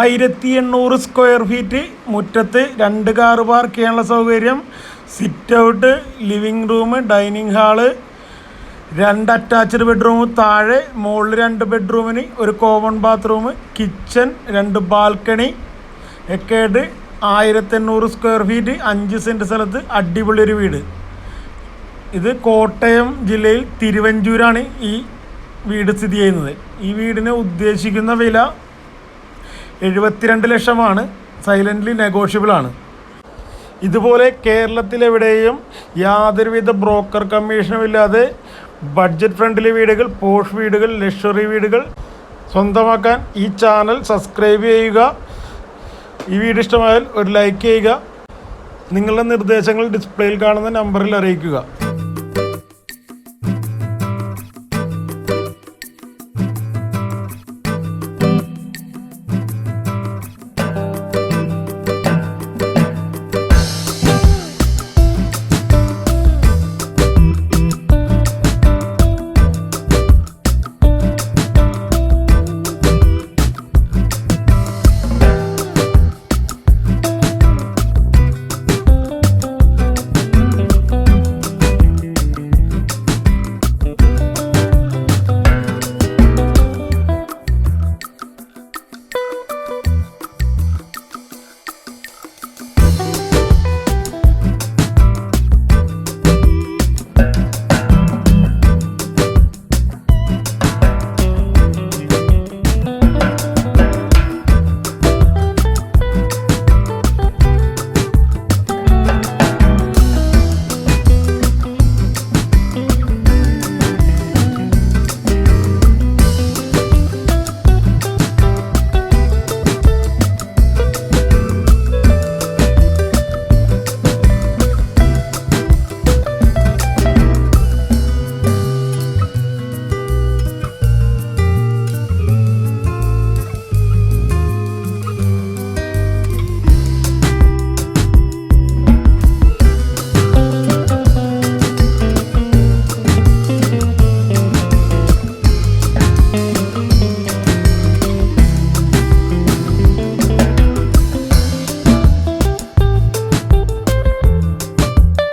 1800 square feet, മുറ്റത്ത് 2 car park ചെയ്യാനുള്ള സൗകര്യം, sit out, living room, dining hall, 2 attached bedroom, താഴെ മുകളിൽ 2 ബെഡ്റൂമിന് ഒരു കോമൺ ബാത്റൂം, കിച്ചൺ, 2 ബാൽക്കണി ഒക്കെ ആയിട്ട് 1800 സ്ക്വയർ ഫീറ്റ്, 5 സെൻറ്റ് സ്ഥലത്ത് അടിപൊളി ഒരു വീട്. ഇത് കോട്ടയം ജില്ലയിൽ തിരുവഞ്ചൂരാണ് ഈ വീട് സ്ഥിതി ചെയ്യുന്നത്. ഈ വീടിന് ഉദ്ദേശിക്കുന്ന വില 72 ലക്ഷമാണ്. സൈലൻ്റ്ലി നെഗോഷ്യബിൾ ആണ്. ഇതുപോലെ കേരളത്തിലെവിടെയും യാതൊരുവിധ ബ്രോക്കർ കമ്മീഷനും ഇല്ലാതെ ബഡ്ജറ്റ് ഫ്രണ്ട്ലി വീടുകൾ, പോഷ് വീടുകൾ, ലക്ഷറി വീടുകൾ സ്വന്തമാക്കാൻ ഈ ചാനൽ സബ്സ്ക്രൈബ് ചെയ്യുക. ഈ വീഡിയോ ഇഷ്ടമായാൽ ഒരു ലൈക്ക് ചെയ്യുക. നിങ്ങളുടെ നിർദ്ദേശങ്ങൾ ഡിസ്പ്ലേയിൽ കാണുന്ന നമ്പറിൽ അറിയിക്കുക.